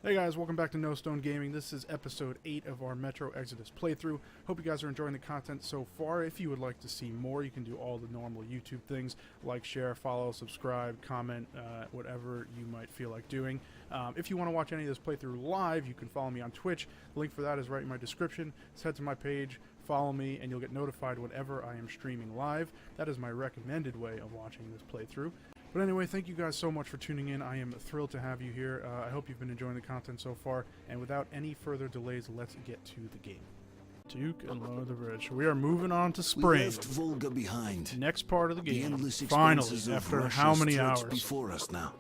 Hey guys, welcome back to No Stone Gaming. This is episode 8 of our Metro Exodus playthrough. Hope you guys are enjoying the content so far. If you would like to see more, you can do all the normal YouTube things, like, share, follow, subscribe, comment, whatever you might feel like doing. If you want to watch any of this playthrough live, you can follow me on Twitch. The link for that is right in my description. Just head to my page, follow me, and you'll get notified whenever I am streaming live. That is my recommended way of watching this playthrough. But anyway, thank you guys so much for tuning in. I am thrilled to have you here. I hope you've been enjoying the content so far. And without any further delays, let's get to the game. Duke and lower the bridge. We are moving on to spring. We left Volga behind. Next part of the game. Endless Finally, expanses of after Russia how many stretch hours? before us now.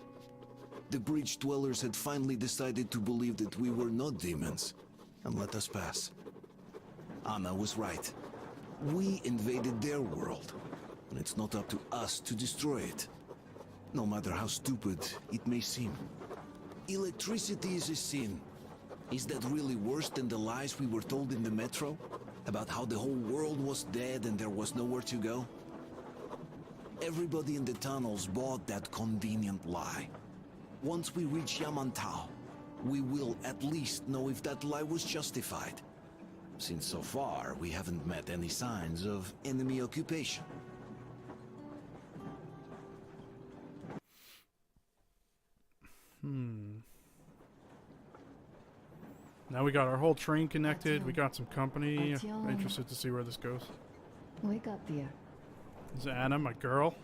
The bridge dwellers had finally decided to believe that we were not demons and let us pass. Anna was right. We invaded their world, and it's not up to us to destroy it. No matter how stupid it may seem. Electricity is a sin. Is that really worse than the lies we were told in the metro? About how the whole world was dead and there was nowhere to go? Everybody in the tunnels bought that convenient lie. Once we reach Yamantau, we will at least know if that lie was justified. Since so far, we haven't met any signs of enemy occupation. Now we got our whole train connected. Artyom. We got some company. Artyom. I'm interested to see where this goes. Wake up, dear. This is Anna, my girl.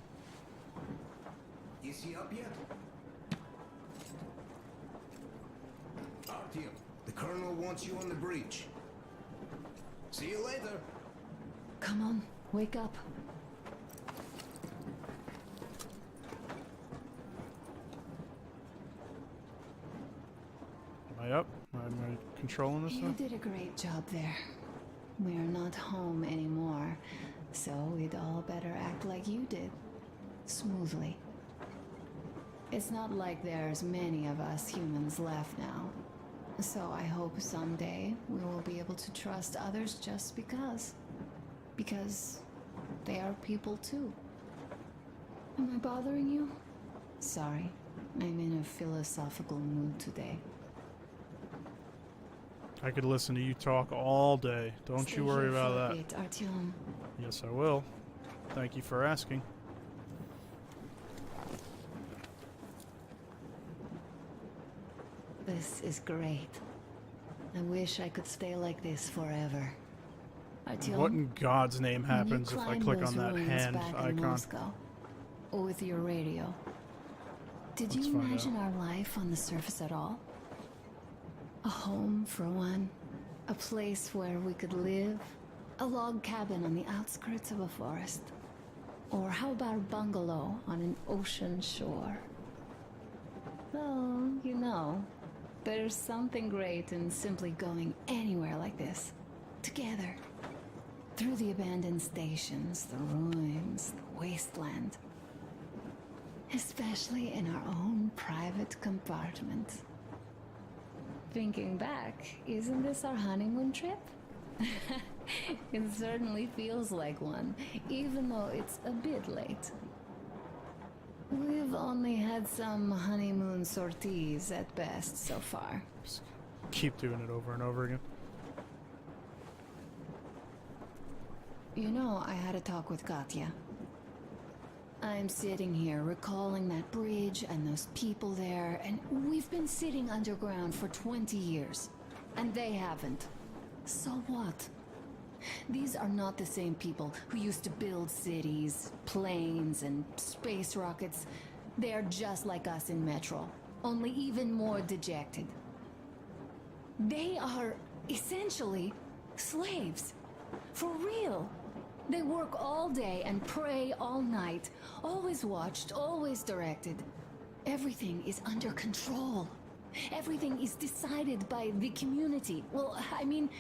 Is he up yet? Artyom, the colonel wants you on the bridge. See you later. Come on, wake up. Am I up? Am I controlling this You stuff? did a great job there. We're not home anymore, so we'd all better act like you did. Smoothly. It's not like there's many of us humans left now. So I hope someday we will be able to trust others just because. Because they are people too. Am I bothering you? Sorry, I'm in a philosophical mood today. I could listen to you talk all day. Don't Stay you worry here about for a that. bit, Artyom. Yes, I will. Thank you for asking. This is great. I wish I could stay like this forever. Artyom, What in God's name when you happens if I climbed click those on that ruins hand back in icon? Moscow, with your radio, did Let's you find imagine our life on the surface at all? A home, for one. A place where we could live. A log cabin on the outskirts of a forest. Or how about a bungalow on an ocean shore? Well, you know, there's something great in simply going anywhere like this. Together. Through the abandoned stations, the ruins, the wasteland. Especially in our own private compartment. Thinking back, isn't this our honeymoon trip? It certainly feels like one, even though it's a bit late. We've only had some honeymoon sorties at best so far. Just keep doing it over and over again. You know, I had a talk with Katya. I'm sitting here recalling that bridge and those people there, and we've been sitting underground for 20 years. And they haven't. So what? These are not the same people who used to build cities, planes, and space rockets. They are just like us in Metro, only even more dejected. They are essentially slaves. For real. They work all day and pray all night. Always watched, always directed. Everything is under control. Everything is decided by the community. Well, I mean,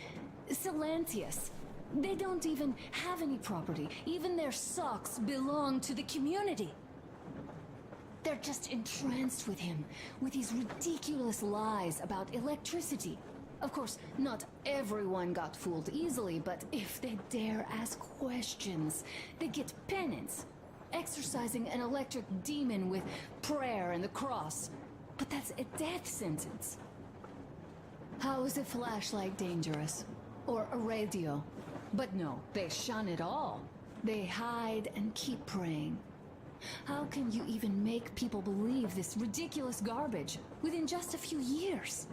Silantius. They don't even have any property. Even their socks belong to the community. They're just entranced with him, with these ridiculous lies about electricity. Of course, not everyone got fooled easily, but if they dare ask questions, they get penance. Exorcising an electric demon with prayer and the cross. But that's a death sentence. How is a flashlight dangerous? Or a radio? But no, they shun it all. They hide and keep praying. How can you even make people believe this ridiculous garbage within just a few years?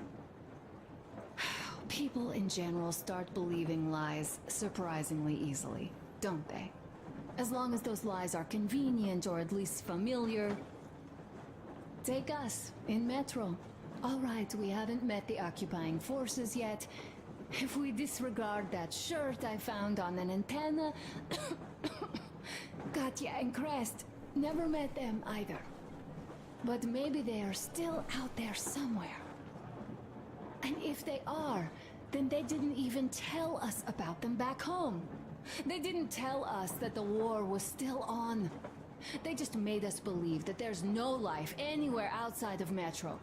People in general start believing lies surprisingly easily, don't they? As long as those lies are convenient or at least familiar. Take us, in Metro. All right, we haven't met the occupying forces yet. If we disregard that shirt I found on an antenna... Katya and Crest, never met them either. But maybe they are still out there somewhere. And if they are, then they didn't even tell us about them back home. They didn't tell us that the war was still on. They just made us believe that there's no life anywhere outside of Metro.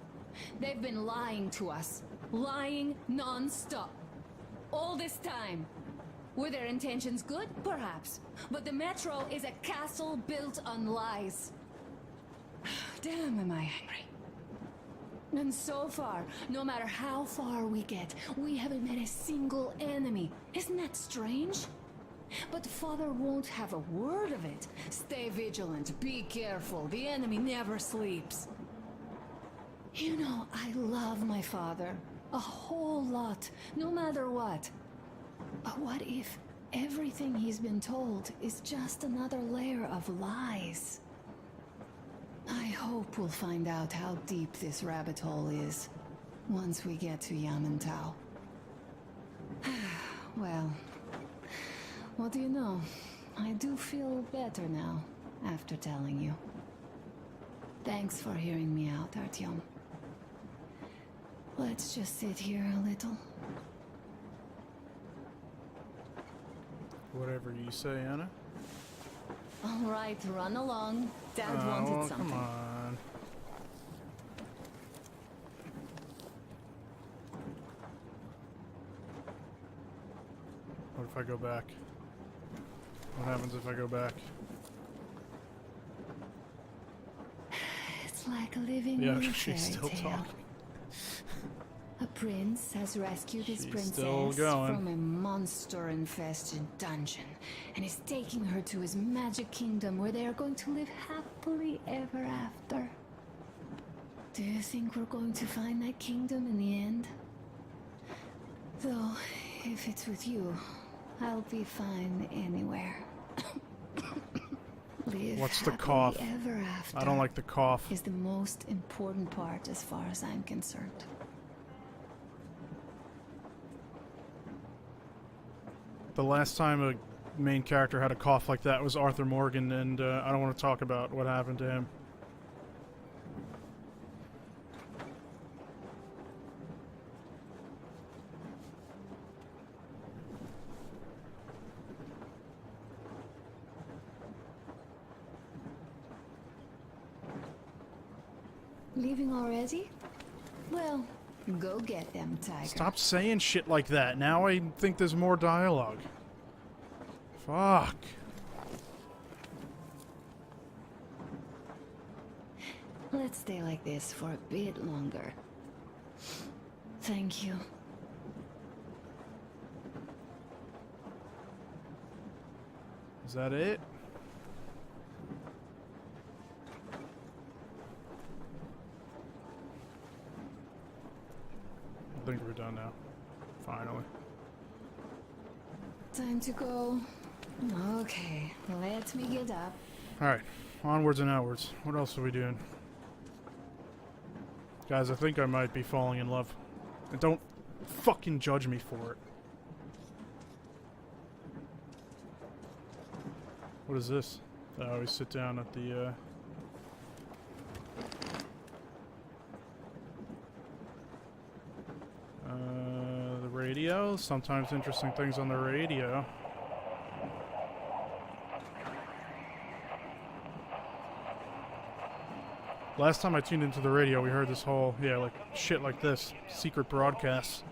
They've been lying to us. Lying non-stop. All this time. Were their intentions good? Perhaps. But the Metro is a castle built on lies. Damn, am I angry. And so far, no matter how far we get, we haven't met a single enemy. Isn't that strange? But Father won't have a word of it. Stay vigilant, be careful, the enemy never sleeps. You know, I love my father. A whole lot, no matter what. But what if everything he's been told is just another layer of lies? I hope we'll find out how deep this rabbit hole is once we get to Yamantau. Well, what do you know? I do feel better now after telling you. Thanks for hearing me out, Artyom. Let's just sit here a little. Whatever you say, Anna. All right, run along. Dad wanted something. Come on. What if I go back? What happens if I go back? It's like living Yeah, in a she's fairy still tale. talking. A prince has rescued his She's princess still going. from a monster-infested dungeon and is taking her to his magic kingdom where they are going to live happily ever after. Do you think we're going to find that kingdom in the end? Though, if it's with you, I'll be fine anywhere. Live What's the happily cough? ever after I don't like the cough. is the most important part as far as I'm concerned. The last time a main character had a cough like that was Arthur Morgan, and I don't want to talk about what happened to him. Leaving already? Well, go get them, Tiger. Stop saying shit like that. Now I think there's more dialogue. Fuck. Let's stay like this for a bit longer. Thank you. Is that it? I think we're done now. Finally. Time to go. Okay, let me get up. Alright. Onwards and outwards. What else are we doing? Guys, I think I might be falling in love. And don't fucking judge me for it. What is this? I always sit down at the, the radio. Sometimes interesting things on the radio. Last time I tuned into the radio, we heard this whole, yeah, like, shit like this. Secret broadcasts.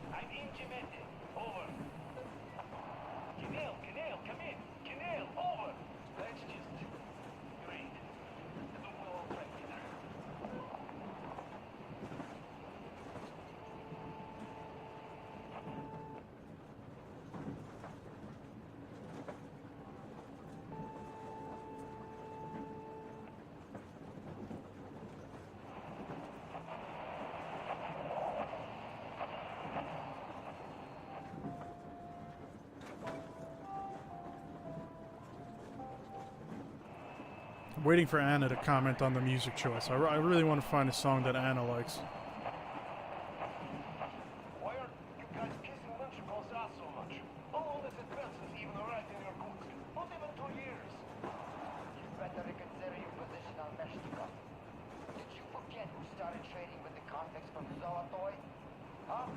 Waiting for Anna to comment on the music choice. I really want to find a song that Anna likes. Why are you guys kissing Menchikov's ass so much? How old is it been since he even arrived in your boot? Not even 2 years. You better reconsider your position on Menchikov. Did you forget who started trading with the convicts from Zolotoy? Huh?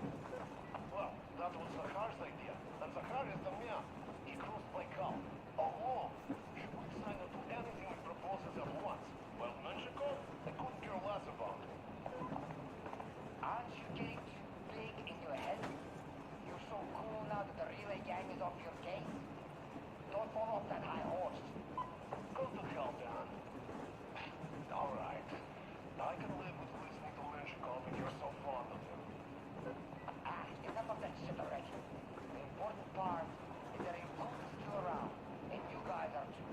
Well, that was Zakhar's idea. And Zakhar is the man. He crossed my cow. Alone. He would sign up to anything he proposes at once. Well, Menchikov, I couldn't care less about. Aren't you getting too big in your head? You're so cool now that the relay gang is off your case? Don't fall off that high horse. Go to hell, Dan. Alright. I can live with listening to Menchikov if you're so fond of him. Enough of that shit already. The important part is that your group is still around, and you guys are too.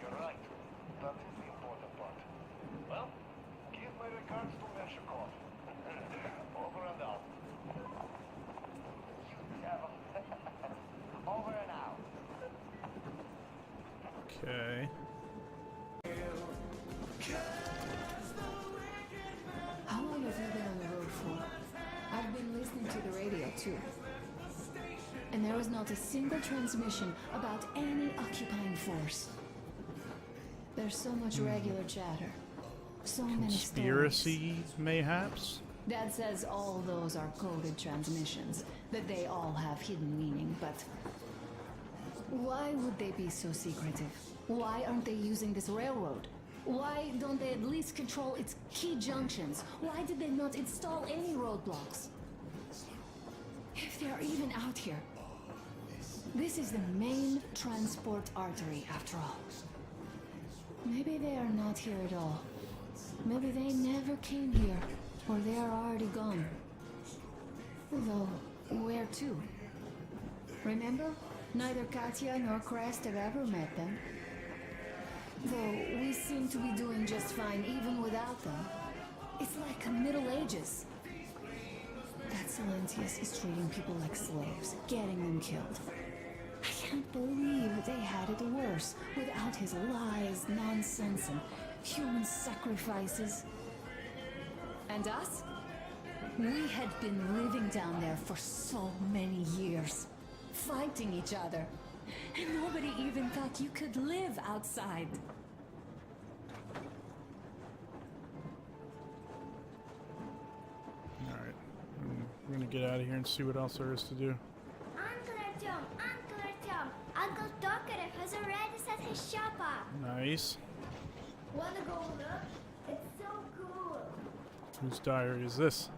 You're right. That is the important part. Well, give my regards to Menchikov. Over and out. You devil. Over and out. Okay. How long have you been on the road for? I've been listening to the radio too. And there was not a single transmission about any occupying force. There's so much regular chatter. So many stories. Conspiracy, mayhaps? Dad says all those are coded transmissions, that they all have hidden meaning, but why would they be so secretive? Why aren't they using this railroad? Why don't they at least control its key junctions? Why did they not install any roadblocks? If they are even out here. This is the main transport artery, after all. Maybe they are not here at all. Maybe they never came here, or they are already gone. Though, where to? Remember? Neither Katya nor Crest have ever met them. Though we seem to be doing just fine even without them. It's like the Middle Ages. That Silentius is treating people like slaves, getting them killed. I can't believe they had it worse without his lies, nonsense, and human sacrifices. And us? We had been living down there for so many years, fighting each other. And nobody even thought you could live outside. Alright. I'm gonna get out of here and see what else there is to do. Uncle Artyom, Uncle Tokarev has already set his shop up. Nice. Wanna go look? It's so cool. Whose diary is this?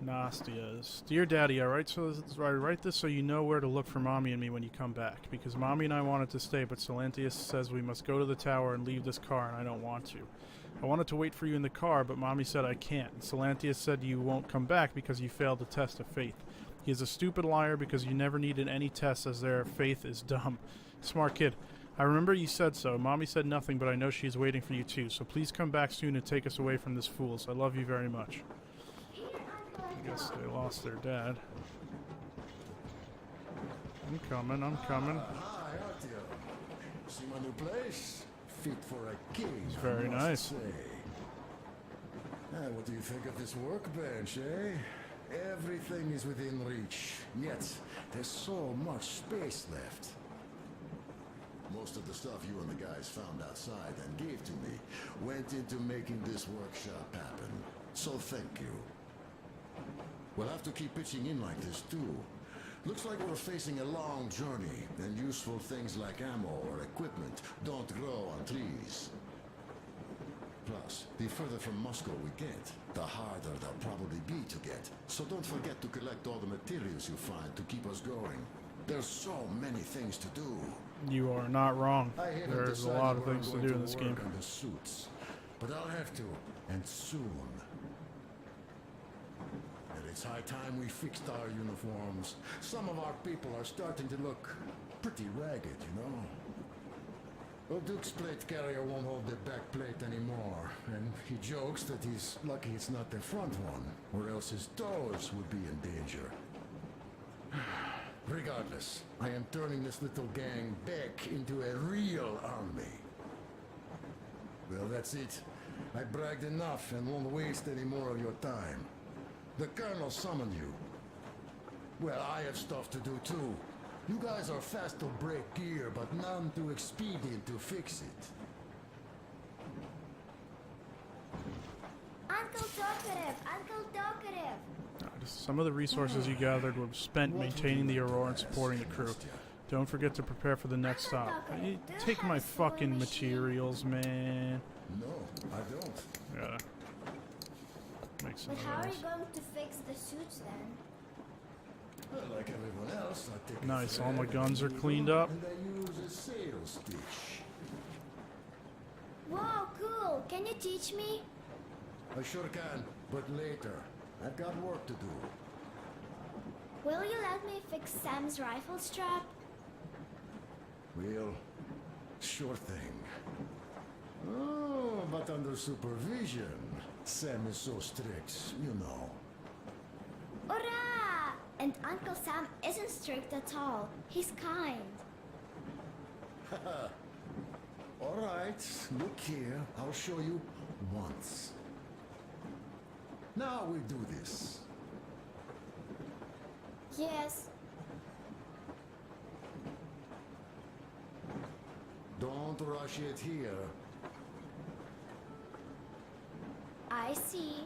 Nastia's. Dear Daddy, I write this so you know where to look for Mommy and me when you come back. Because Mommy and I wanted to stay, but Silentius says we must go to the tower and leave this car, and I don't want to. I wanted to wait for you in the car, but Mommy said I can't. And Silentius said you won't come back because you failed the test of faith. He is a stupid liar because you never needed any tests as their faith is dumb. Smart kid. I remember you said so. Mommy said nothing, but I know she's waiting for you too. So please come back soon and take us away from this fool. I love you very much. I guess they lost their dad. I'm coming. Hi, Artyom. See my new place? Fit for a king. It's very I must nice. say. What do you think of this workbench, eh? Everything is within reach, yet there's so much space left. Most of the stuff you and the guys found outside and gave to me went into making this workshop happen. So thank you. We'll have to keep pitching in like this too. Looks like we're facing a long journey, and useful things like ammo or equipment don't grow on trees. Plus, the further from Moscow we get, the harder they'll probably be to get. So don't forget to collect all the materials you find to keep us going. There's so many things to do. You are not wrong. I haven't There's a decided lot of where things I'm to going do in this game. work on the suits, but I'll have to, and soon. And it's high time we fixed our uniforms. Some of our people are starting to look pretty ragged, you know. Well, Duke's plate carrier won't hold the back plate anymore, and he jokes that he's lucky it's not the front one, or else his toes would be in danger. Regardless, I am turning this little gang back into a real army. Well, that's it. I bragged enough and won't waste any more of your time. The Colonel summoned you. Well, I have stuff to do too. You guys are fast to break gear, but none too expedient to fix it. Uncle Talkative! Uncle Talkative! Some of the resources you gathered were spent maintaining the Aurora and supporting the crew. Don't forget to prepare for the next stop. You take my fucking materials, man. No, I don't. Gotta make some But how are noise. you going to fix the suits then? Well, like everyone else, I take a Nice, all thread my guns are and cleaned up. And I use a sail stitch. Wow, cool! Can you teach me? I sure can, but later. I've got work to do. Will you let me fix Sam's rifle strap? Well, sure thing. Oh, but under supervision. Sam is so strict, you know. Hurrah! And Uncle Sam isn't strict at all. He's kind. All right, look here. I'll show you once. Now we do this. Yes. Don't rush it here. I see.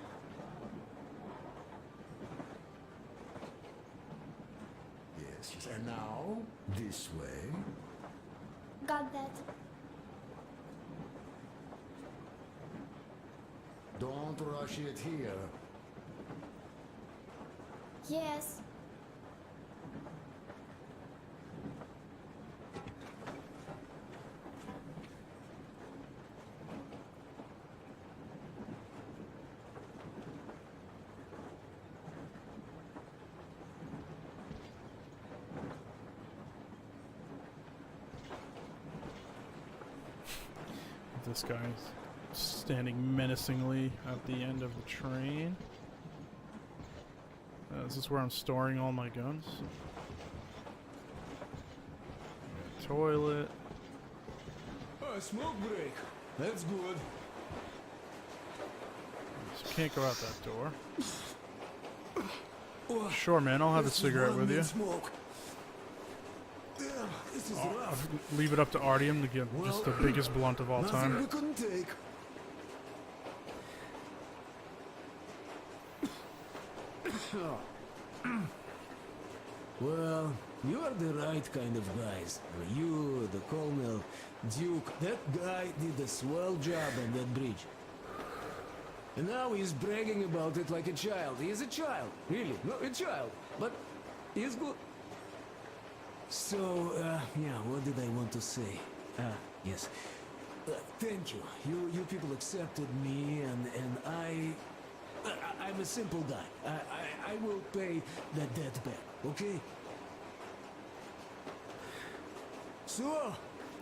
Yes, yes. And now, this way. Got that. Don't rush it here. Yes. This guy's standing menacingly at the end of the train. Is this where I'm storing all my guns? Toilet. A smoke break. That's good. Just can't go out that door. Sure, man. I'll have a cigarette with you. Smoke. Damn, this is I'll rough. leave it up to Artyom to get just the biggest blunt of all Nothing time. we couldn't take. Well, you are the right kind of guys. You, the Colonel, Duke, that guy did a swell job on that bridge. And now he's bragging about it like a child. He is a child, really, no, a child. But he's good. So, yeah, what did I want to say? Yes. Thank you. You people accepted me, and I'm a simple guy. I will pay that debt back, okay? So,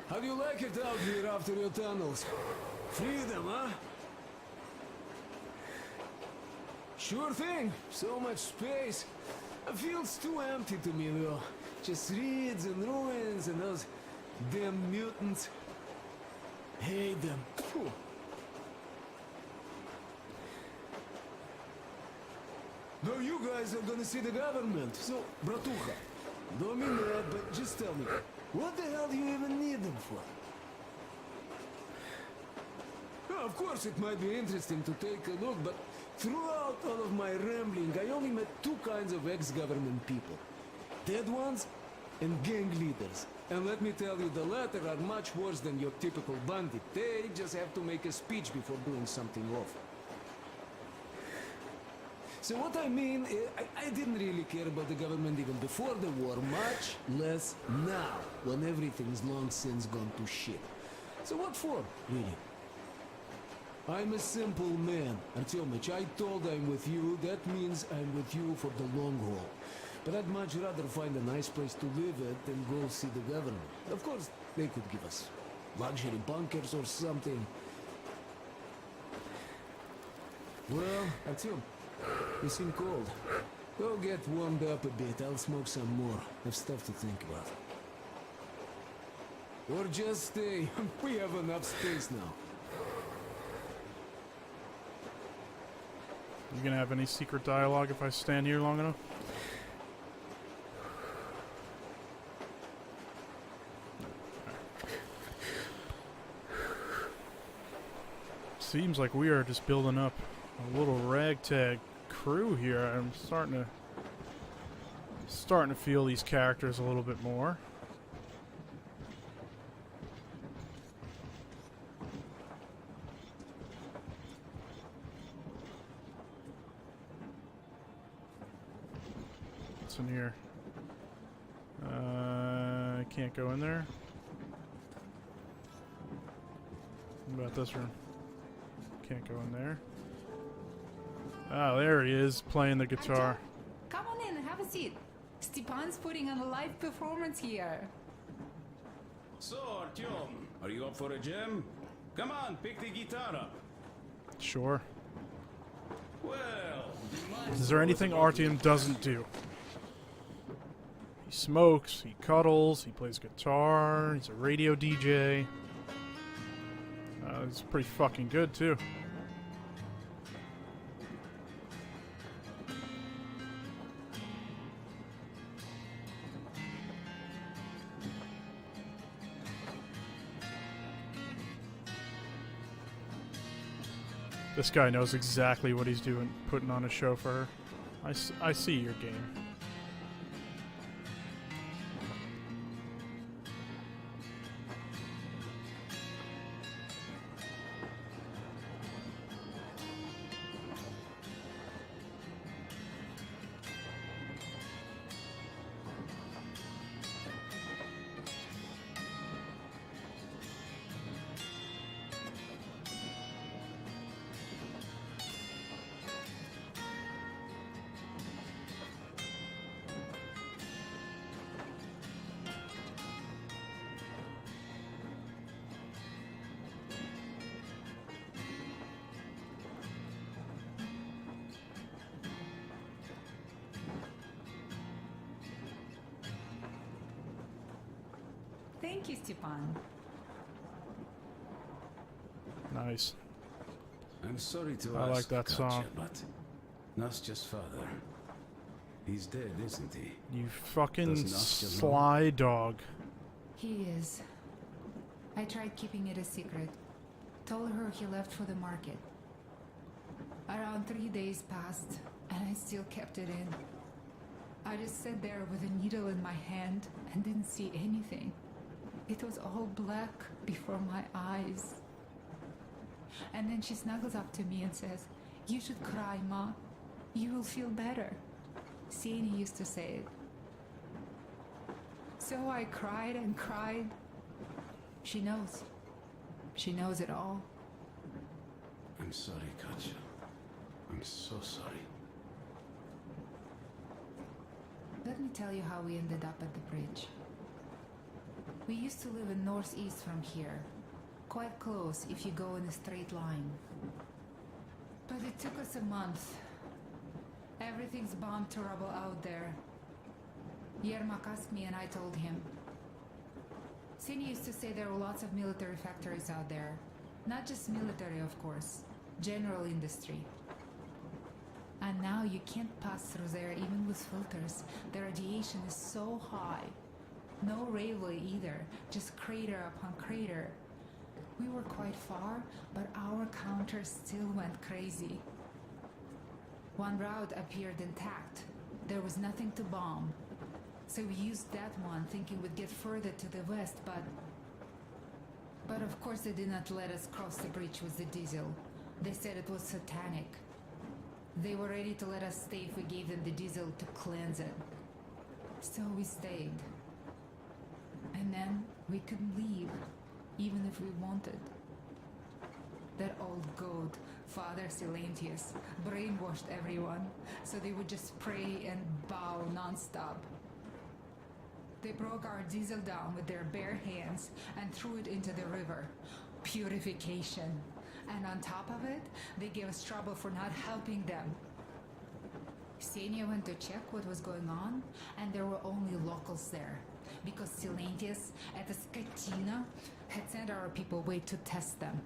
how do you like it out here after your tunnels? Freedom, huh? Sure thing. So much space. It feels too empty to me, though. Just reeds and ruins and those damn mutants. Hate them. Phew. No, you guys are gonna see the government. So, bratucha, don't mean that, but just tell me, what the hell do you even need them for? Well, of course, it might be interesting to take a look, but throughout all of my rambling, I only met two kinds of ex-government people. Dead ones and gang leaders. And let me tell you, the latter are much worse than your typical bandit. They just have to make a speech before doing something awful. So what I mean, I didn't really care about the government even before the war, much less now, when everything's long since gone to shit. So what for, really? I'm a simple man, Artyomich. I told I'm with you, that means I'm with you for the long haul. But I'd much rather find a nice place to live at than go see the government. Of course, they could give us luxury bunkers or something. Well, Artyom, you seem cold. Go get warmed up a bit. I'll smoke some more. Have stuff to think about. Or just stay. We have enough space now. You gonna have any secret dialogue if I stand here long enough? Seems like we are just building up a little ragtag crew here. I'm starting to feel these characters a little bit more. What's in here? I can't go in there. What about this room? Can't go in there. Oh, there he is, playing the guitar. Artyom, come on in and have a seat. Stepan's putting on a live performance here. So, Artyom, are you up for a jam? Come on, pick the guitar up. Sure. Well, Is there anything Artyom doesn't do? He smokes, he cuddles, he plays guitar, he's a radio DJ. He's pretty fucking good, too. This guy knows exactly what he's doing, putting on a show for her. I see your game. Thank you, Stepan. Nice. I'm sorry to I ask, like that Katya, song. but Nastya's father, he's dead, isn't he? You fucking Does Nastya know? sly dog. He is. I tried keeping it a secret. Told her he left for the market. Around 3 days passed, and I still kept it in. I just sat there with a needle in my hand and didn't see anything. It was all black before my eyes. And then she snuggles up to me and says, "You should cry, Ma. You will feel better." Sienna used to say it. So I cried and cried. She knows. She knows it all. I'm sorry, Katya. I'm so sorry. Let me tell you how we ended up at the bridge. We used to live in northeast from here. Quite close if you go in a straight line. But it took us a month. Everything's bombed to rubble out there. Yermak asked me and I told him. Sin used to say there were lots of military factories out there. Not just military, of course. General industry. And now you can't pass through there even with filters. The radiation is so high. No railway either, just crater upon crater. We were quite far, but our counter still went crazy. One route appeared intact. There was nothing to bomb. So we used that one, thinking we'd get further to the west, but of course they did not let us cross the bridge with the diesel. They said it was satanic. They were ready to let us stay if we gave them the diesel to cleanse it. So we stayed. And then we couldn't leave, even if we wanted. That old goat, Father Silentius, brainwashed everyone, so they would just pray and bow non-stop. They broke our diesel down with their bare hands and threw it into the river. Purification. And on top of it, they gave us trouble for not helping them. Ksenia went to check what was going on, and there were only locals there. Because Silentius at the Skatina had sent our people away to test them.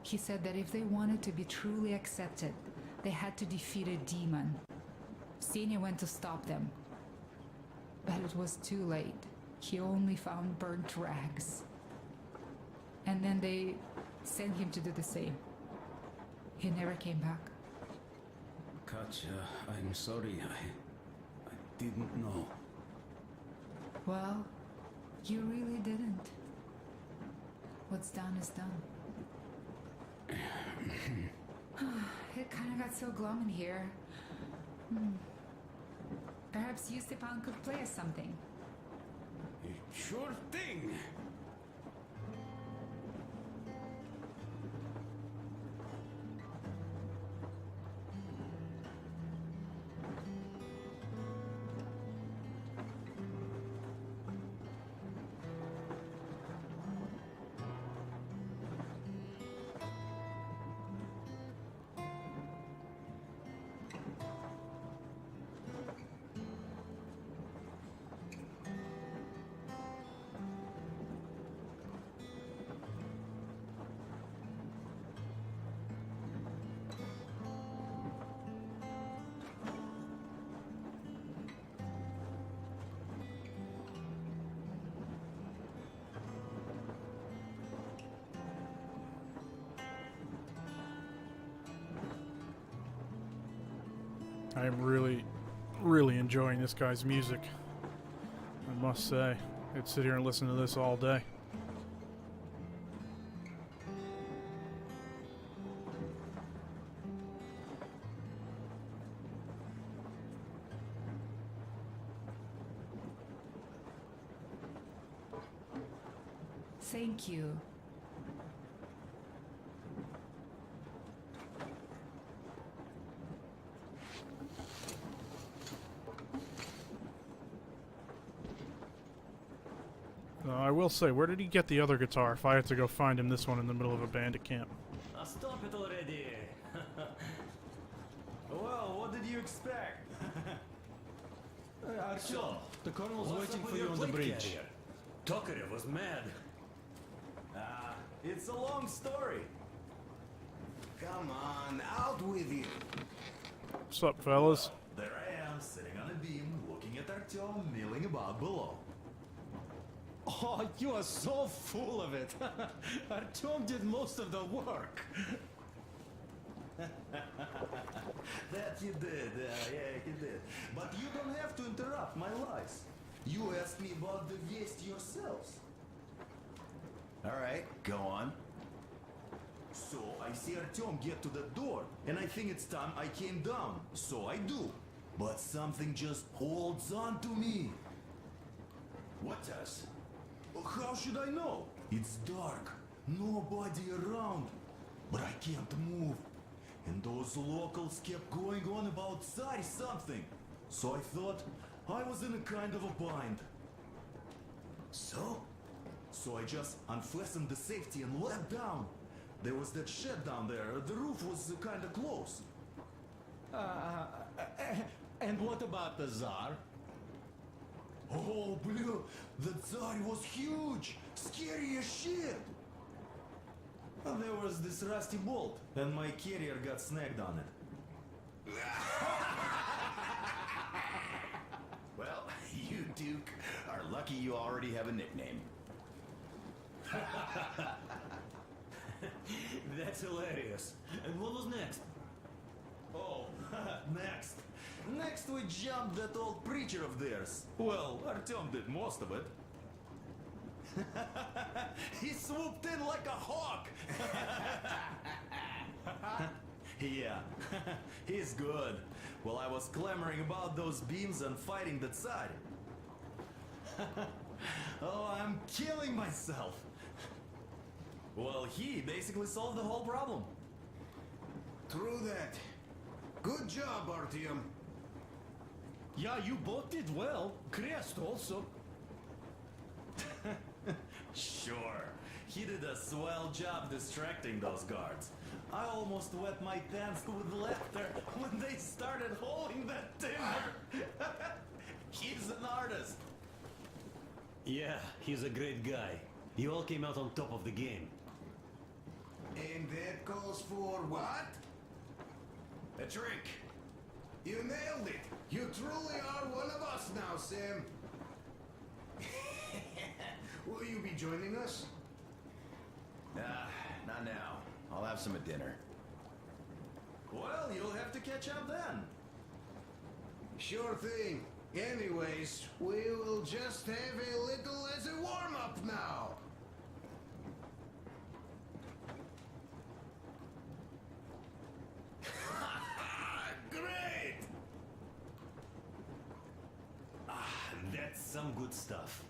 He said that if they wanted to be truly accepted, They had to defeat a demon. Senior went to stop them. But it was too late. He only found burnt rags. And then they sent him to do the same. He never came back. Katya, I'm sorry. I didn't know. Well, you really didn't. What's done is done. It kind of got so glum in here. Perhaps you, Stepan, could play us something. Sure thing. I am really enjoying this guy's music. I must say, I'd sit here and listen to this all day. Thank you. I will say, where did he get the other guitar if I had to go find him this one in the middle of a bandit camp? Stop it already! Well, what did you expect? Artyom, the colonel's What's waiting up for with you your on the plate bridge. carrier? Tokarev was mad. It's a long story. Come on, out with you. What's up, fellas? There I am, sitting on a beam, looking at Artyom milling about below. Oh, you are so full of it. Artyom did most of the work. That you did, yeah, you did. But you don't have to interrupt my lies. You asked me about the Vest yourselves. Alright, go on. So I see Artyom get to the door, and I think it's time I came down. So I do. But something just holds on to me. What does? How should I know? It's dark, nobody around. But I can't move. And those locals kept going on about Tsar something. So I thought I was in a kind of a bind. So I just unfastened the safety and leapt down. There was that shed down there. The roof was kind of close. And what about the Tsar? Oh, blue! The Tsar was huge! Scary as shit! And there was this rusty bolt, and my carrier got snagged on it. Well, you, Duke, are lucky you already have a nickname. That's hilarious. And what was next? Oh, next. Next we jumped that old preacher of theirs. Well, Artyom did most of it. He swooped in like a hawk. Yeah, he's good. While I was clamoring about those beams and fighting the Tsar. Oh, I'm killing myself. Well, he basically solved the whole problem. True that. Good job, Artyom. Yeah, you both did well. Crest also. Sure. He did a swell job distracting those guards. I almost wet my pants with laughter when they started hauling that timber. He's an artist. Yeah, he's a great guy. You all came out on top of the game. And that calls for what? A drink. You nailed it. You truly are one of us now, Sam. Will you be joining us? Nah, not now. I'll have some at dinner. Well, you'll have to catch up then. Sure thing. Anyways, we will just have a little as a warm-up now. Great! That's some good stuff.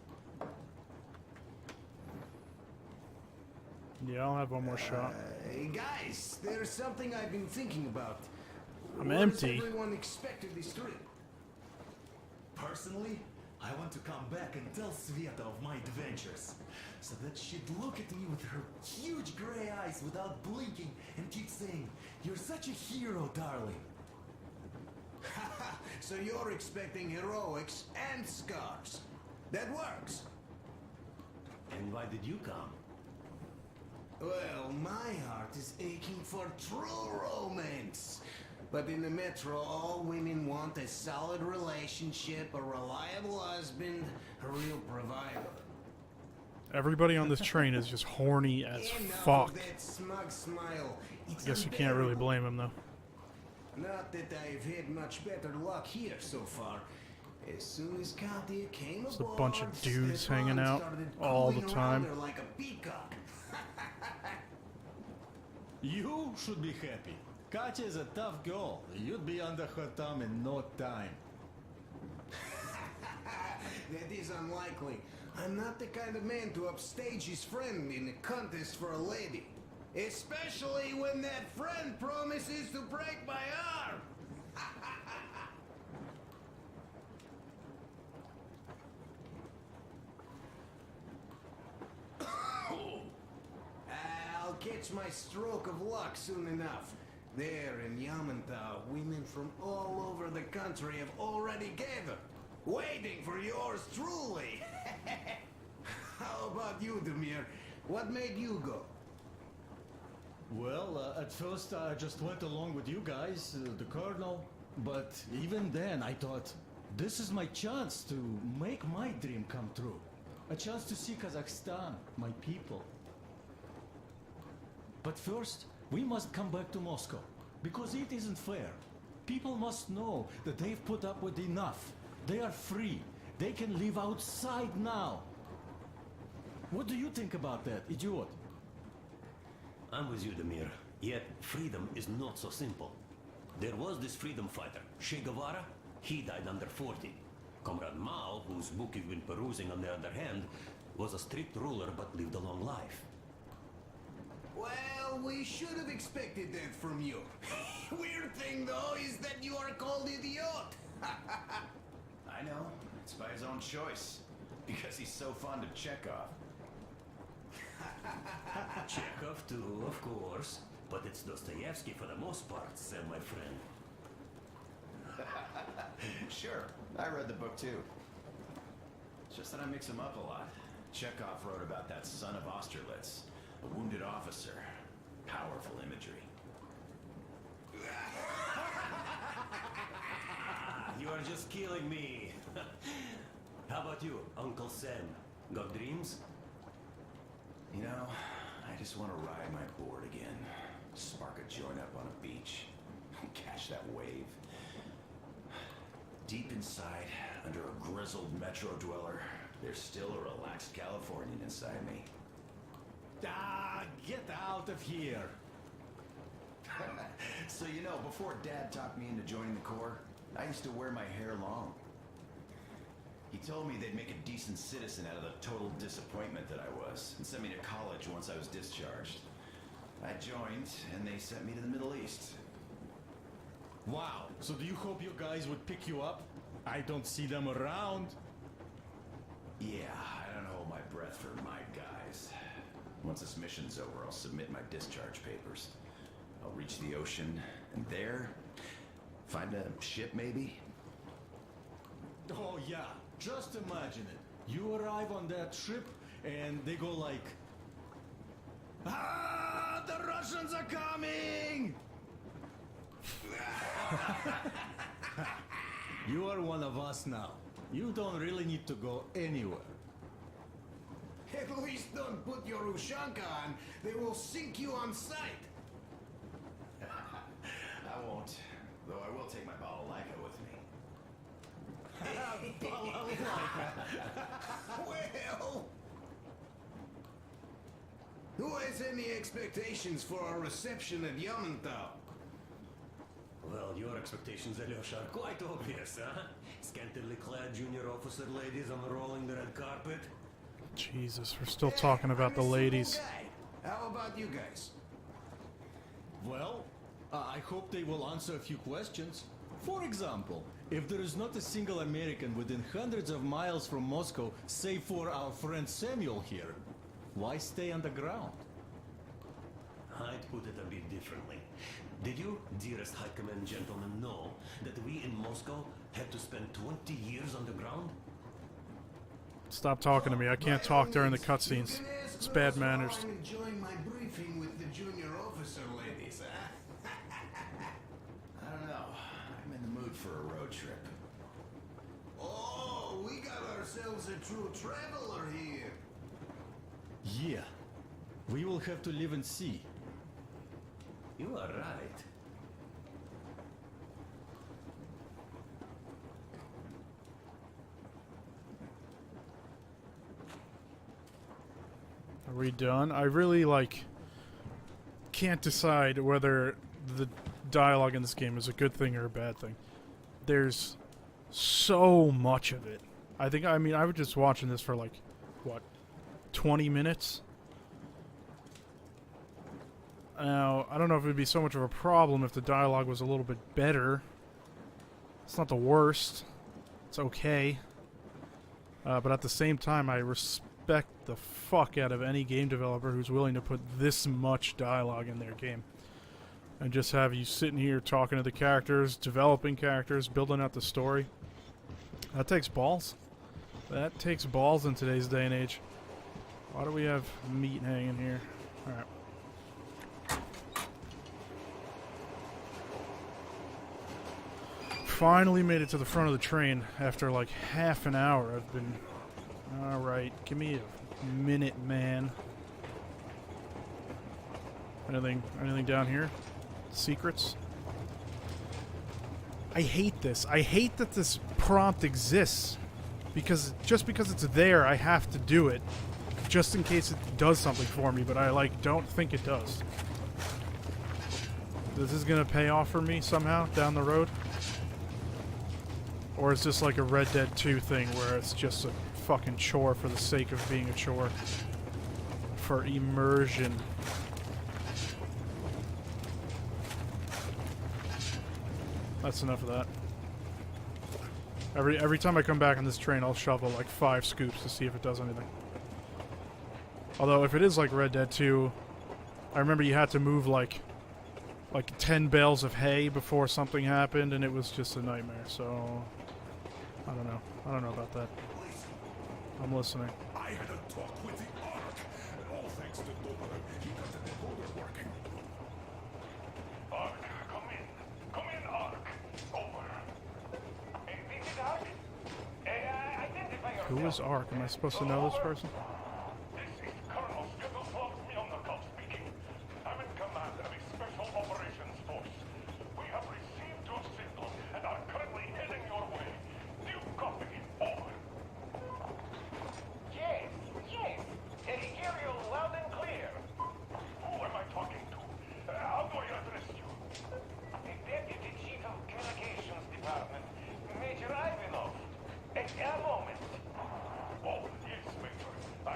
Yeah, I'll have one more shot. Hey guys, there's something I've been thinking about. I'm What empty. does everyone expect of this trip? Personally, I want to come back and tell Sveta of my adventures, so that she'd look at me with her huge gray eyes without blinking and keep saying, "You're such a hero, darling." So you're expecting heroics and scars. That works. And why did you come? Well, my heart is aching for true romance. But in the metro, all women want a solid relationship, a reliable husband, a real provider. Everybody on this train is just horny as Enough fuck. of that smug smile. I guess you can't really blame him though. Not that I've had much better luck here so far. As soon as Katya came Just a aboard, bunch of dudes Stefan hanging out started all the cooling time. around her like a peacock. You should be happy. Katya is a tough girl. You'd be under her thumb in no time. That is unlikely. I'm not the kind of man to upstage his friend in a contest for a lady. Especially when that friend promises to break my arm. I'll catch my stroke of luck soon enough. There in Yamantau, women from all over the country have already gathered, waiting for yours truly. How about you, Demir? What made you go? Well, at first I just went along with you guys, the Colonel. But even then I thought, this is my chance to make my dream come true. A chance to see Kazakhstan, my people. But first, we must come back to Moscow, because it isn't fair. People must know that they've put up with enough. They are free. They can live outside now. What do you think about that, idiot? I'm with you, Demir. Yet, freedom is not so simple. There was this freedom fighter, Che Guevara. He died under 40. Comrade Mao, whose book you've been perusing on the other hand, was a strict ruler but lived a long life. Well, we should have expected that from you. Weird thing, though, is that you are called idiot. I know. It's by his own choice. Because he's so fond of Chekhov. Chekhov too, of course. But it's Dostoevsky for the most part, Sam, my friend. Sure, I read the book too. It's just that I mix them up a lot. Chekhov wrote about that son of Austerlitz, a wounded officer. Powerful imagery. You are just killing me. How about you, Uncle Sam? Got dreams? You know, I just want to ride my board again. Spark a joint up on a beach. Catch that wave. Deep inside, under a grizzled metro dweller, there's still a relaxed Californian inside me. Ah, get out of here. So you know, before Dad talked me into joining the Corps, I used to wear my hair long. He told me they'd make a decent citizen out of the total disappointment that I was, and sent me to college once I was discharged. I joined, and they sent me to the Middle East. Wow, so do you hope your guys would pick you up? I don't see them around. Yeah, I don't hold my breath for my guys. Once this mission's over, I'll submit my discharge papers. I'll reach the ocean, and there, find a ship maybe? Oh yeah, just imagine it. You arrive on that ship, and they go like... Ah, the Russians are coming! You are one of us now. You don't really need to go anywhere. At least don't put your Ushanka on. They will sink you on sight. I won't. Though I will take my balalaika with me. Well... Who has any expectations for our reception at Yamantau? Well, your expectations, Alyosha, are quite obvious, huh? Scantily clad junior officer ladies unrolling the red carpet. Jesus, we're still talking about the ladies. How about you guys? Well, I hope they will answer a few questions. For example, if there is not a single American within hundreds of miles from Moscow, save for our friend Samuel here, why stay underground? I'd put it a bit differently. Did you, dearest High Command gentlemen, know that we in Moscow had to spend 20 years underground? Stop talking to me. I can't talk during the cutscenes. It's bad manners. I'm enjoying my briefing with the junior officer ladies, huh? I don't know. I'm in the mood for a road trip. Oh, we got ourselves a true traveler here. Yeah. We will have to live and see. You are right. Are we done? I really, can't decide whether the dialogue in this game is a good thing or a bad thing. There's so much of it. I was just watching this for, 20 minutes? Now, I don't know if it would be so much of a problem if the dialogue was a little bit better. It's not the worst. It's okay. But at the same time, I respect the fuck out of any game developer who's willing to put this much dialogue in their game. And just have you sitting here talking to the characters, developing characters, building out the story. That takes balls. That takes balls in today's day and age. Why do we have meat hanging here? Alright. Finally made it to the front of the train after half an hour. I've been... Alright, give me a minute, man. Anything down here? Secrets? I hate this. I hate that this prompt exists. Just because it's there, I have to do it. Just in case it does something for me, but I don't think it does. This is gonna pay off for me somehow down the road? Or is this like a Red Dead 2 thing where it's just a fucking chore for the sake of being a chore? For immersion. That's enough of that. Every time I come back on this train, I'll shovel 5 scoops to see if it does anything. Although if it is like Red Dead 2, I remember you had to move like 10 bales of hay before something happened, and it was just a nightmare. So I don't know. I don't know about that. I'm listening. I had a talk with the Ark, and all thanks to Dober, he got the decoder working. Ark, come in. Come in, Ark. Over. This is Ark? Identify yourself. Who is Ark? Am I supposed to know this person? This is Colonel Glukhovsky speaking. I'm in command of a special operations force. We have received your signal and are currently heading your way. Do you copy? Over. Yes. Hear you loud and clear. Who am I talking to? How do I address you? The Deputy Chief of Communications Department, Major Ivanov. A moment. Oh, yes, Major. I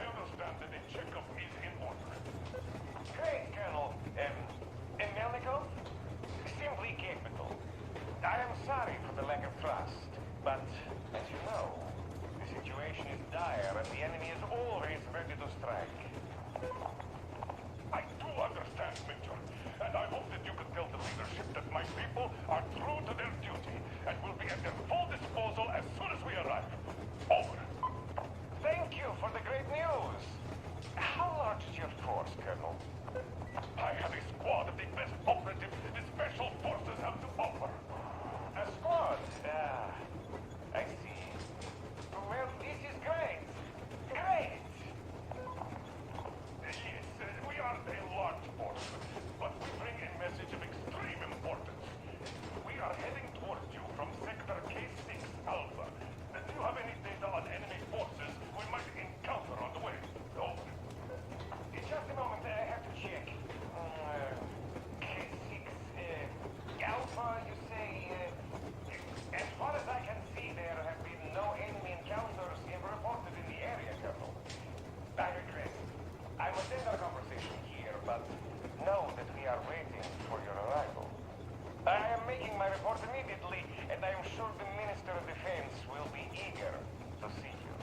Minister of Defense will be eager to see you.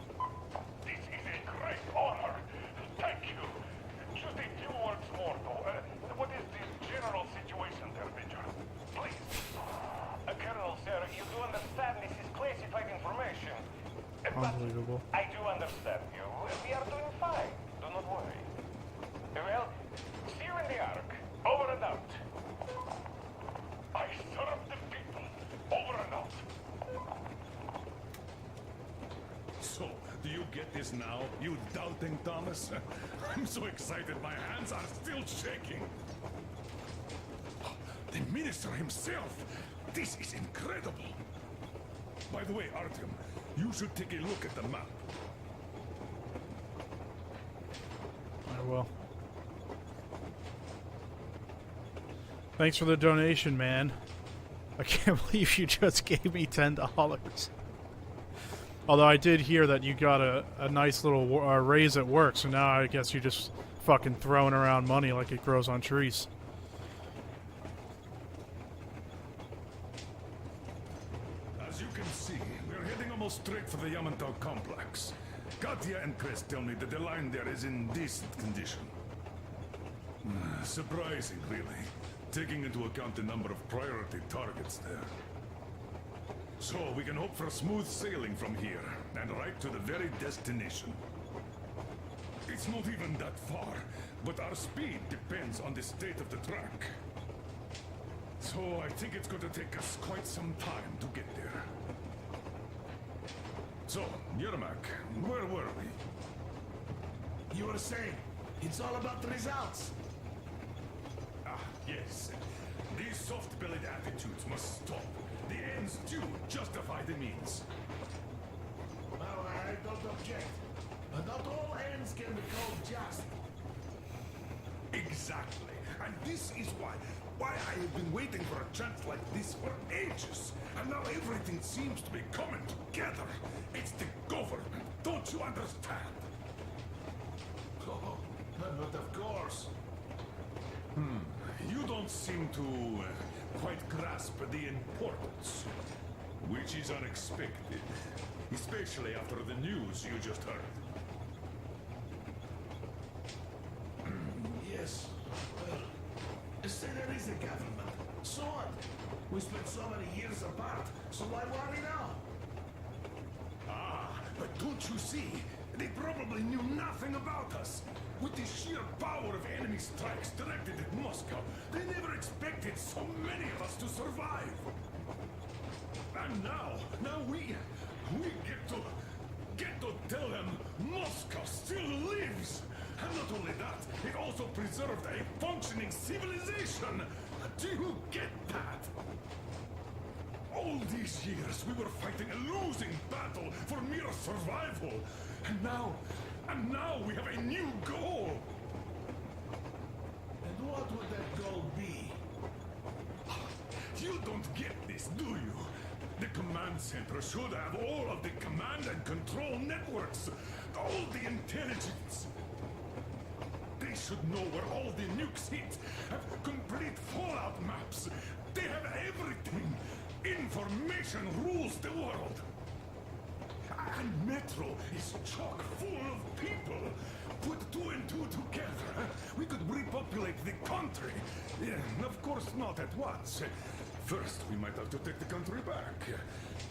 This is a great honor. Thank you. Just a few words more, though. What is the general situation there, Major? Please. Colonel, sir, you do understand this is classified information. Unbelievable. But I do understand you. We are doing fine. Do not worry. Well, see you in the Ark. Over and out. I serve the people. Over and out. So, do you get this now, you doubting Thomas? I'm so excited my hands are still shaking. The minister himself! This is incredible! By the way, Artyom, you should take a look at the map. I will. Thanks for the donation, man. I can't believe you just gave me $10. Although I did hear that you got a nice little raise at work, so now I guess you're just fucking throwing around money like it grows on trees. As you can see, we're heading almost straight for the Yamantau complex. Katya and Chris tell me that the line there is in decent condition. Surprising, really, taking into account the number of priority targets there. So we can hope for smooth sailing from here, and right to the very destination. It's not even that far, but our speed depends on the state of the track. So I think it's going to take us quite some time to get there. So, Yermak, where were we? You were saying, it's all about the results. Ah, yes. These soft-bellied attitudes must stop. The ends do justify the means. Well, I don't object. But not all ends can be called just. Exactly. And this is why I have been waiting for a chance like this for ages. And now everything seems to be coming together. It's the government. Don't you understand? Oh, but of course. You don't seem to quite grasp the importance. Which is unexpected. Especially after the news you just heard. Yes. Well, say there is a government. So what? We spent so many years apart, so why worry now? Ah, but don't you see? They probably knew nothing about us. With the sheer power of enemy strikes directed at Moscow, they never expected so many of us to survive. And now we get to tell them Moscow still lives. And not only that, it also preserved a functioning civilization. Do you get that? All these years we were fighting a losing battle for mere survival. And now we have a new goal. And what would that goal be? You don't get this, do you? The command center should have all of the command and control networks. All the intelligence. They should know where all the nukes hit. Have complete fallout maps. They have everything. Information rules the world. And Metro is chock full of people. Put two and two together, we could repopulate the country. Yeah, of course not at once. First, we might have to take the country back.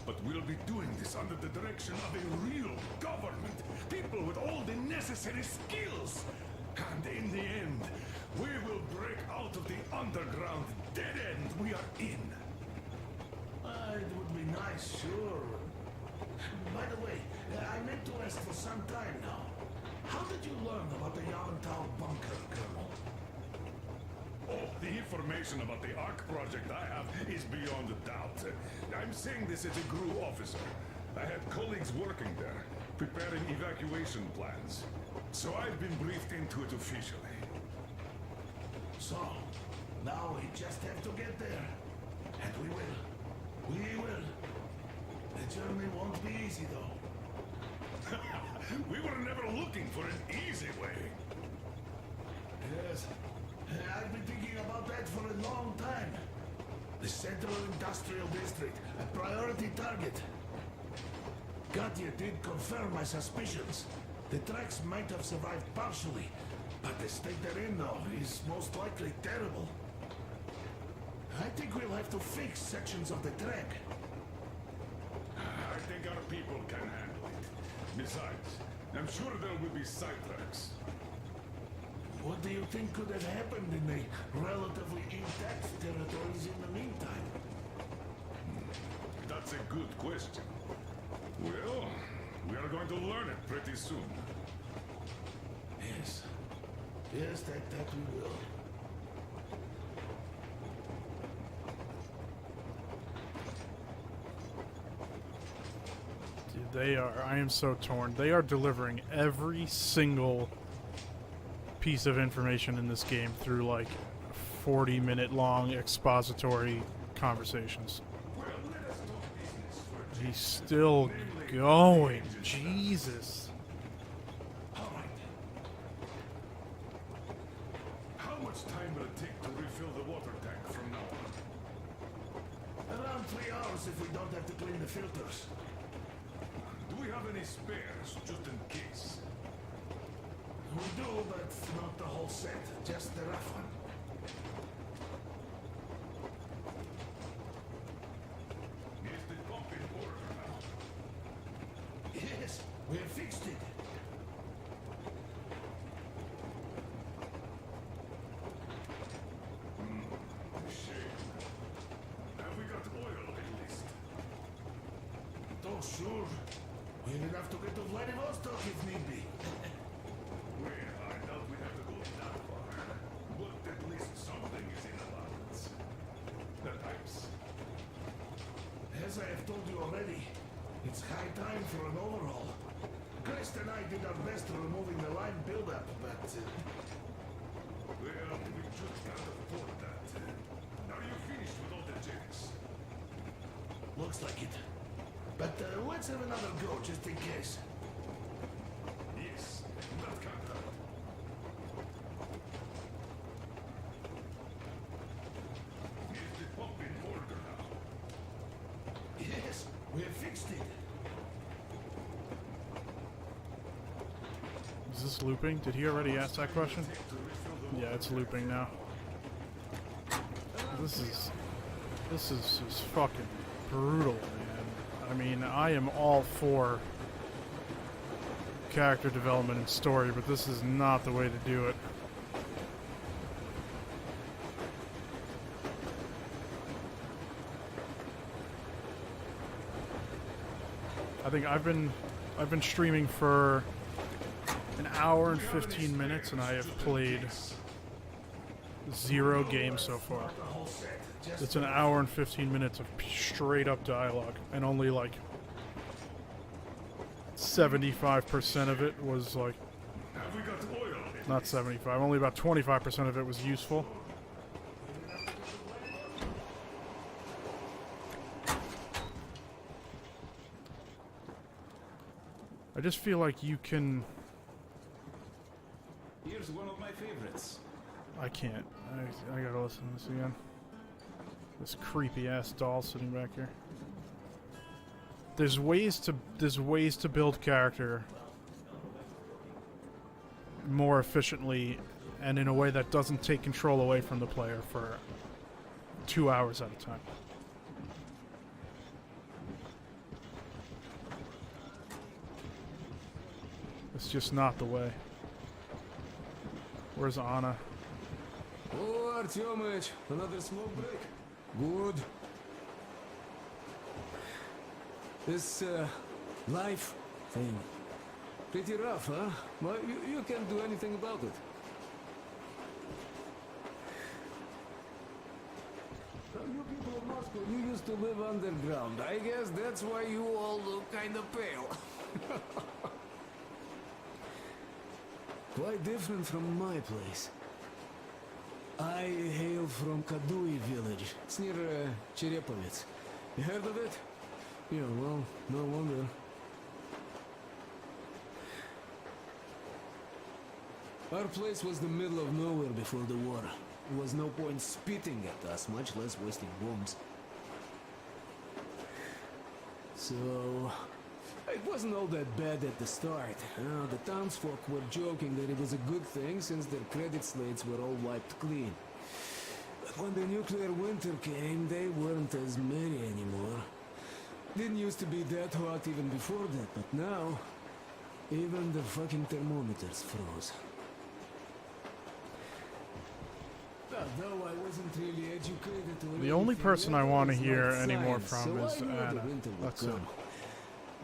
But we'll be doing this under the direction of a real government. People with all the necessary skills. And in the end, we will break out of the underground dead end we are in. It would be nice, sure. By the way, I meant to ask for some time now. How did you learn about the Yamantau bunker, Colonel? Oh, the information about the Ark project I have is beyond a doubt. I'm saying this as a GRU officer. I had colleagues working there, preparing evacuation plans. So I've been briefed into it officially. So, now we just have to get there. And we will. We will. The journey won't be easy, though. We were never looking for an easy way. Yes. I've been thinking about that for a long time. The Central Industrial District, a priority target. Katya did confirm my suspicions. The tracks might have survived partially, but the state they're in now is most likely terrible. I think we'll have to fix sections of the track. I think our people can handle it. Besides, I'm sure there will be sidetracks. What do you think could have happened in the relatively intact territories in the meantime? That's a good question. Well, we are going to learn it pretty soon. Yes. Yes, that we will. Dude, they are. I am so torn. They are delivering every single piece of information in this game through like 40-minute long expository conversations. He's still going. Jesus. How much time will it take to refill the water tank from now on? Around 3 hours if we don't have to clean the filters. Do we have any spares, just in case? We do, but not the whole set, just the rough one. Is the pump in order now? Yes, we have fixed it. Shame. Have we got oil at least? Oh, sure. We have enough to get to Vladivostok if need be. Well, I doubt we have to go that far. But at least something is in allowance. The pipes. As I have told you already, it's high time for an overhaul. Crest and I did our best removing the line buildup, but... Well, we just can't afford that. Are you finished with all the checks? Looks like it. But let's have another go, just in case. Yes, that can't hurt. Is the pump in order now? Yes, we have fixed it. Is this looping? Did he already ask that question? Yeah, it's looping now. This is just fucking brutal, man. I mean, I am all for character development and story, but this is not the way to do it. I think I've been streaming for an hour and 15 minutes, and I have played 0 games so far. It's an hour and 15 minutes of straight up dialogue, and only like 75% of it was like, not 75, only about 25% of it was useful. I just feel like you can... Here's one of my favorites. I can't. I gotta listen to this again. This creepy ass doll sitting back here. There's ways to build character more efficiently and in a way that doesn't take control away from the player for 2 hours at a time. It's just not the way. Where's Anna? Oh, Artyomich, another smoke break. Good. This, life thing. Pretty rough, huh? But you can't do anything about it. You people of Moscow, you used to live underground. I guess that's why you all look kind of pale. Quite different from my place. I hail from Kadui village. It's near Cherepovets. You heard of it? Yeah, well, no wonder. Our place was the middle of nowhere before the war. There was no point spitting at us, much less wasting bombs. So, It wasn't all that bad at the start. The townsfolk were joking that it was a good thing since their credit slates were all wiped clean. But when the nuclear winter came, they weren't as merry anymore. Didn't used to be that hot even before that, but now, even the fucking thermometers froze. Though I wasn't really educated or The only anything, person I want to always hear liked anymore science, from so is I knew the Anna. winter would That's it. come.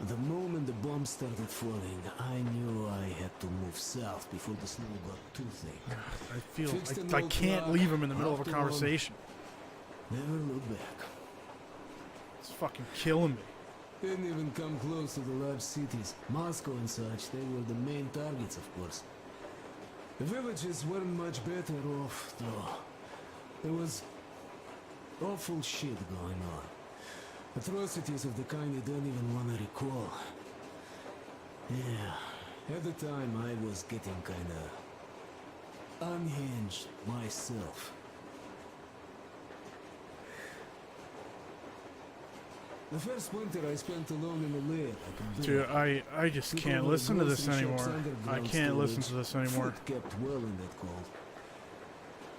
The moment the bombs started falling, I knew I had to move south before the snow got too thick. I feel Fixed an I old can't truck, leave him in the middle of a hopped on, conversation. Never look back. It's fucking killing me. Didn't even come close to the large cities. Moscow and such, they were the main targets, of course. The villages weren't much better off, though. There was awful shit going on. Atrocities of the kind you don't even want to recall. Yeah, at the time I was getting kinda unhinged myself. The first winter I spent alone in the lair. Dude, I just can't listen to this anymore. I can't listen to this anymore. Food kept well in that cold.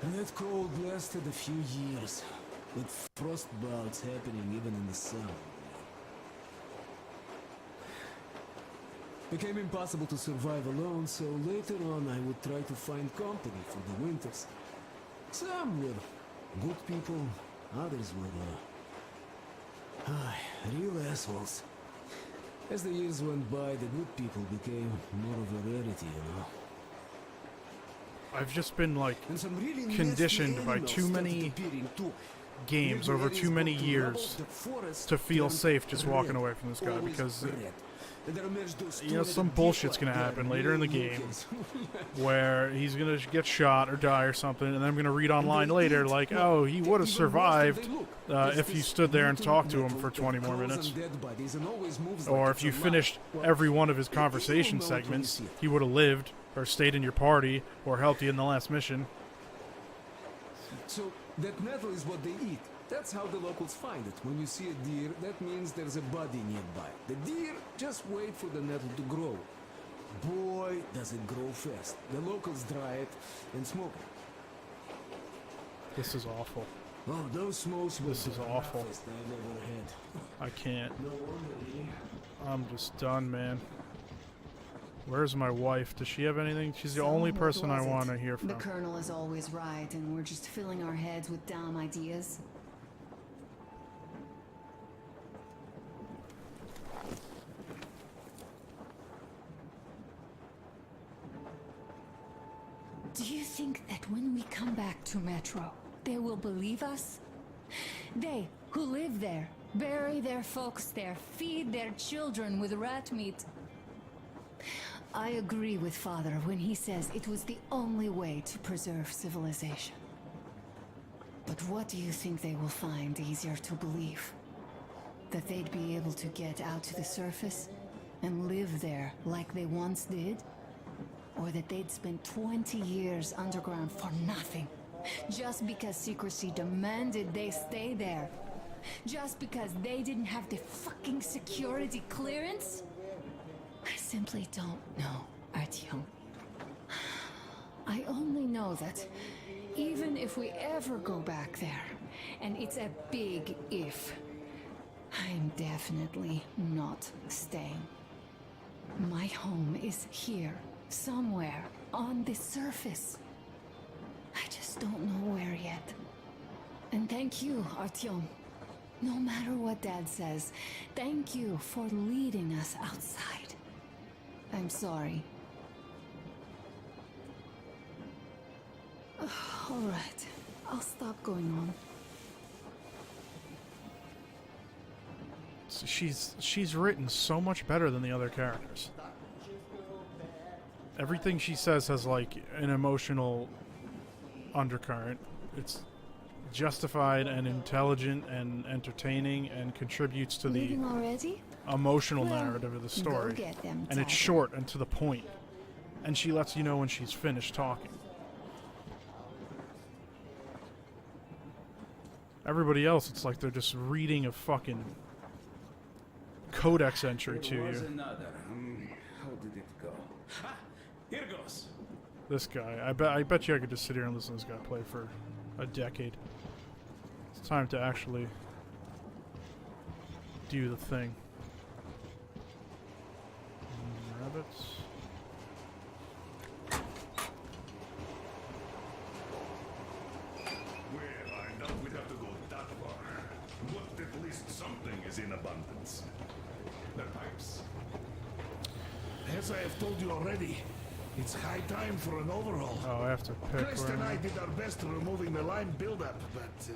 And that cold lasted a few years, with frost bouts happening even in the summer. Became impossible to survive alone, so later on I would try to find company for the winters. Some were good people, others were real assholes. As the years went by, the good people became more of a rarity, you know. I've just been like And some really conditioned nasty by animals too started many appearing too. games New over areas too many got to years rubble, the forest to feel turned safe just walking red. away from this guy Always because red. And there emerged those you know, two some deep bullshit's ones. gonna They're happen later in the real game yokers. where he's gonna get shot or die or something, and then I'm gonna read online they later eat, like, well, oh, he would have even worse than survived they look. There's if you this stood there and mutant talked to him metal for that 20 more crawls minutes. on dead bodies and always moves Or like if it's you alive. finished Well, every one of his you'll conversation know it when you segments, see it. he would have lived or stayed in your party or helped you in the last mission. So that metal is what they eat. That's how the locals find it. When you see a deer, that means there's a body nearby. The deer just wait for the metal to grow. Boy, does it grow fast. The locals dry it and smoke it. This is awful. Oh, those smokes were This is the awful. roughest I've ever had. I can't. No wonder, I'm just done, man. Where's my wife? Does she have anything? She's the only what person I was it? want to hear from. The Colonel is always right, and we're just filling our heads with dumb ideas. Do you think that when we come back to Metro, they will believe us? They, who live there, bury their folks there, feed their children with rat meat. I agree with Father when he says it was the only way to preserve civilization. But what do you think they will find easier to believe? That they'd be able to get out to the surface and live there like they once did? Or that they'd spent 20 years underground for nothing? Just because secrecy demanded they stay there? Just because they didn't have the fucking security clearance? I simply don't know, Artyom. I only know that even if we ever go back there, and it's a big if, I'm definitely not staying. My home is here, somewhere on the surface. I just don't know where yet. And thank you, Artyom. No matter what Dad says, thank you for leading us outside. I'm sorry. All right, I'll stop going on. She's written so much better than the other characters. Everything she says has like an emotional undercurrent. It's justified and intelligent and entertaining and contributes to the Leaving already? emotional Well, narrative of the go story. get them, And it's Tiger. short and to the point. And she lets you know when she's finished talking. Everybody else, it's like they're just reading a fucking codex entry to There was you. another. How did it go? Ah, here goes. This guy. I bet you I could just sit here and listen to this guy play for a decade. It's time to actually do the thing. Rabbits. Well, I doubt we'd have to go that far. But at least something is in abundance. The pipes. As I have told you already, it's high time for an overhaul. Oh, I have to pick Chris where and I'm I at. did our best removing the line buildup, but